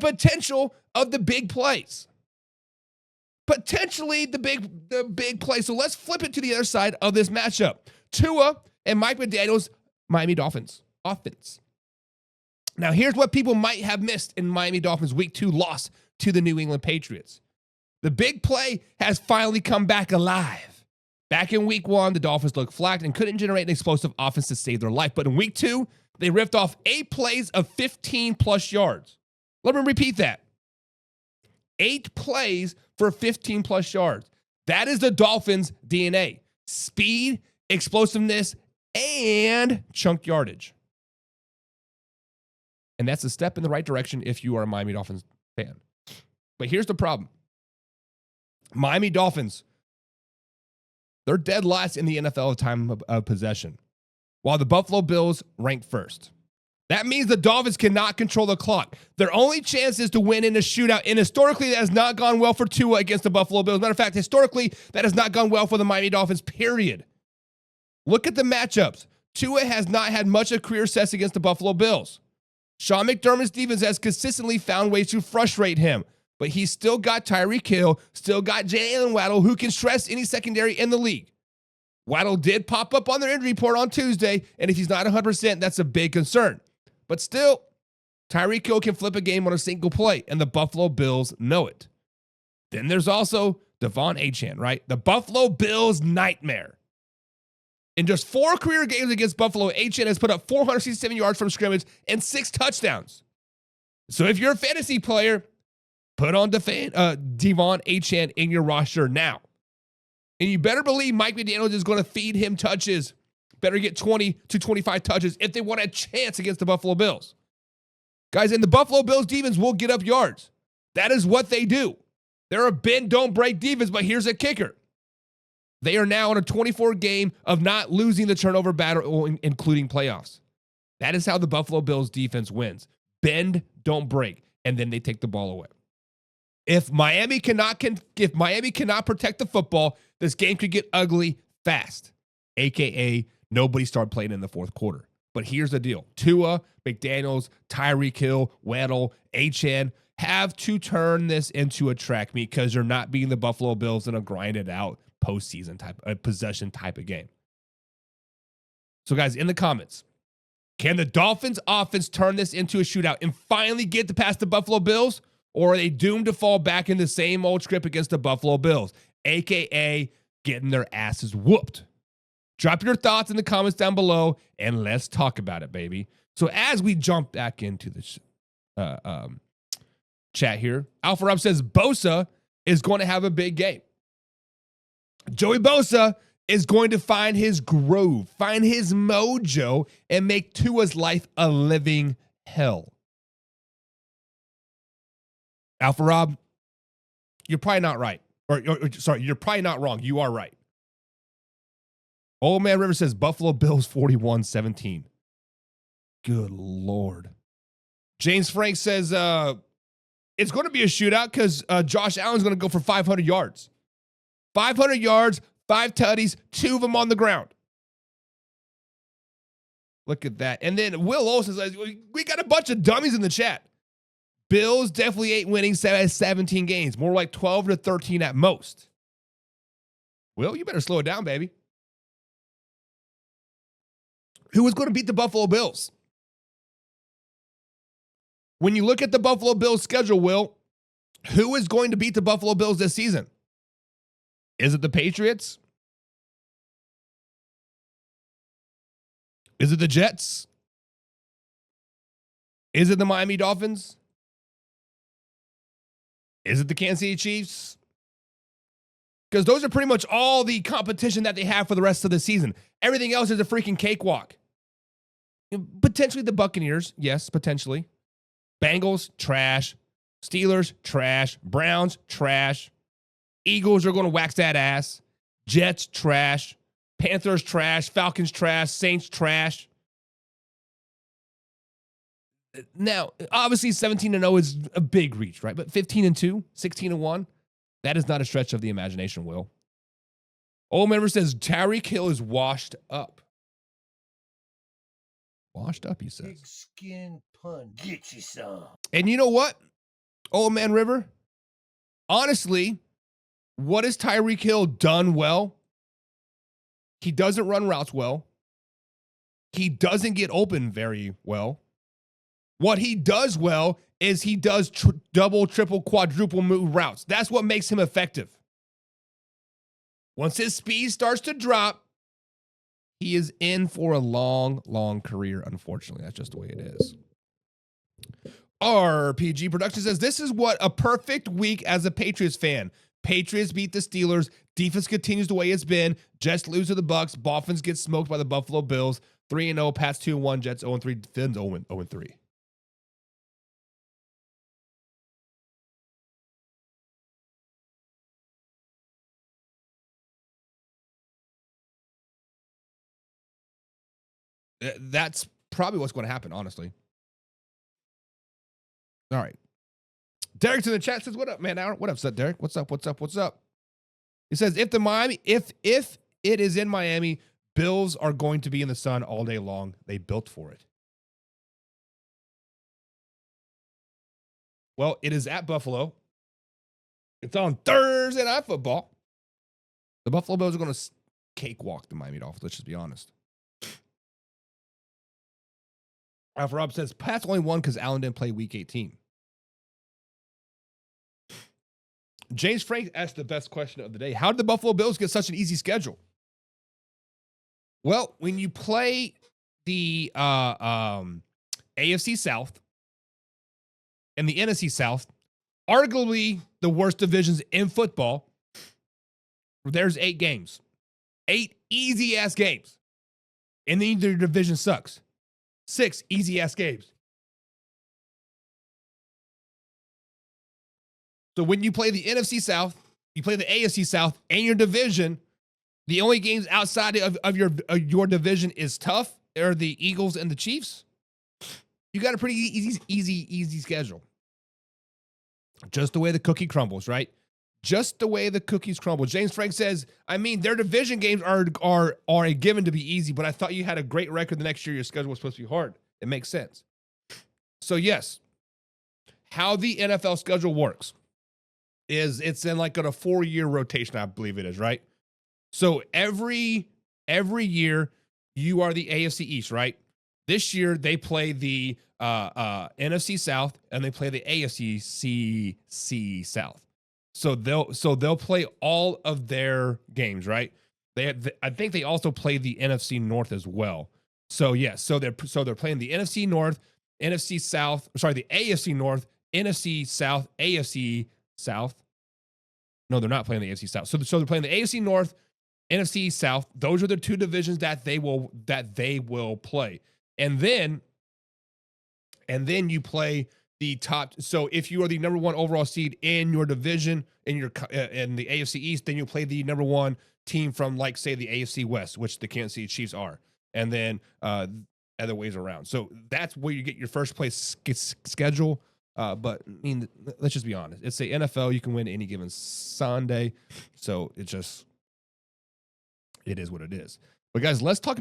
potential of the big plays. Potentially the big play. So let's flip it to the other side of this matchup. Tua and Mike McDaniel's Miami Dolphins offense. Now, here's what people might have missed in Miami Dolphins' Week 2 loss to the New England Patriots. The big play has finally come back alive. Back in Week 1, the Dolphins looked flat and couldn't generate an explosive offense to save their life. But in Week 2, they ripped off 8 plays of 15-plus yards. Let me repeat that. 8 plays for 15-plus yards. That is the Dolphins' DNA. Speed, explosiveness, and chunk yardage. And that's a step in the right direction if you are a Miami Dolphins fan. But here's the problem. Miami Dolphins, they're dead last in the NFL time of possession, while the Buffalo Bills rank first. That means the Dolphins cannot control the clock. Their only chance is to win in a shootout, and historically, that has not gone well for Tua against the Buffalo Bills. Matter of fact, historically, that has not gone well for the Miami Dolphins, period. Look at the matchups. Tua has not had much of career success against the Buffalo Bills. Sean McDermott's defense has consistently found ways to frustrate him, but he's still got Tyreek Hill, still got Jalen Waddle, who can stress any secondary in the league. Waddle did pop up on their injury report on Tuesday, and if he's not 100%, that's a big concern. But still, Tyreek Hill can flip a game on a single play, and the Buffalo Bills know it. Then there's also Devon Achane, right? The Buffalo Bills nightmare. In just 4 career games against Buffalo, Achane has put up 467 yards from scrimmage and 6 touchdowns. So if you're a fantasy player, put on Devon Achane in your roster now. And you better believe Mike McDaniel is going to feed him touches. Better get 20 to 25 touches if they want a chance against the Buffalo Bills. Guys, and the Buffalo Bills defense will get up yards. That is what they do. They're a bend, don't break defense, but here's a kicker. They are now on a 24 game of not losing the turnover battle, including playoffs. That is how the Buffalo Bills defense wins. Bend, don't break, and then they take the ball away. If Miami cannot protect the football, this game could get ugly fast, a.k.a. nobody start playing in the fourth quarter. But here's the deal. Tua, McDaniels, Tyreek Hill, Waddle, Achane have to turn this into a track meet because you're not beating the Buffalo Bills in a grinded out postseason type, a possession type of game. So guys, in the comments, can the Dolphins offense turn this into a shootout and finally get to past the Buffalo Bills? Or are they doomed to fall back in the same old script against the Buffalo Bills, a.k.a. getting their asses whooped? Drop your thoughts in the comments down below, and let's talk about it, baby. So as we jump back into this chat here, Alpha Rob says Bosa is going to have a big game. Joey Bosa is going to find his groove, find his mojo, and make Tua's life a living hell. Alpha Rob, you're probably not right. Sorry, you're probably not wrong. You are right. Old Man River says Buffalo Bills 41-17. Good Lord. James Frank says it's going to be a shootout because Josh Allen's going to go for 500 yards. 500 yards, 5 tutties, 2 of them on the ground. Look at that. And then Will Olsen says, we got a bunch of dummies in the chat. Bills definitely ain't winning 17 games. More like 12 to 13 at most. Will, you better slow it down, baby. Who is going to beat the Buffalo Bills? When you look at the Buffalo Bills schedule, Will, who is going to beat the Buffalo Bills this season? Is it the Patriots? Is it the Jets? Is it the Miami Dolphins? Is it the Kansas City Chiefs? Because those are pretty much all the competition that they have for the rest of the season. Everything else is a freaking cakewalk. Potentially the Buccaneers. Yes, potentially. Bengals, trash. Steelers, trash. Browns, trash. Eagles are going to wax that ass. Jets, trash. Panthers, trash. Falcons, trash. Saints, trash. Now, obviously 17-0 is a big reach, right? But 15-2, 16-1, that is not a stretch of the imagination, Will. Old Member says Tyreek Hill is washed up. Washed up, he says. Big skin pun. Get you some. And you know what? Old Man River. Honestly, what has Tyreek Hill done well? He doesn't run routes well. He doesn't get open very well. What he does well is he does double, triple, quadruple move routes. That's what makes him effective. Once his speed starts to drop, he is in for a long, long career, unfortunately. That's just the way it is. RPG Production says, this is what a perfect week as a Patriots fan. Patriots beat the Steelers. Defense continues the way it's been. Jets lose to the Bucks. Dolphins get smoked by the Buffalo Bills. 3-0, Pats 2-1, Jets 0-3, Fins 0-3. That's probably what's going to happen, honestly. All right. Derek's in the chat says, what up, man? What up, Derek? What's up? He says, if it is in Miami, Bills are going to be in the sun all day long. They built for it. Well, it is at Buffalo. It's on Thursday Night Football. The Buffalo Bills are going to cakewalk the Miami Dolphins. Let's just be honest. Alpha Rob says, Pats only won because Allen didn't play Week 18. James Frank asked the best question of the day. How did the Buffalo Bills get such an easy schedule? Well, when you play the AFC South and the NFC South, arguably the worst divisions in football, there's 8 games. 8 easy-ass games. And then their division sucks. 6 easy-ass games. So when you play the NFC South, you play the AFC South, and your division, the only games outside of your division is tough are the Eagles and the Chiefs. You got a pretty easy schedule. Just the way the cookie crumbles, right? Just the way the cookies crumble. James Frank says, I mean, their division games are a given to be easy, but I thought you had a great record the next year. Your schedule was supposed to be hard. It makes sense. So yes, how the NFL schedule works is it's in like a 4-year rotation, I believe it is, right? So every year you are the AFC East, right? This year they play the NFC South and they play the AFC South. So they'll play all of their games, right? I think they also play the NFC North as well. So yes, so they're playing the NFC North, NFC South, the AFC North, NFC South, AFC South. No, they're not playing the AFC South. So they're playing the AFC North, NFC South. Those are the 2 divisions that they will play. And then you play the top. So if you are the number 1 overall seed in your division in the AFC East, then you play the number 1 team from, like, say, the AFC West, which the Kansas City Chiefs are, and then other ways around. So that's where you get your first place schedule. But I mean, let's just be honest. It's the NFL. You can win any given Sunday. So it is what it is. But guys, let's talk about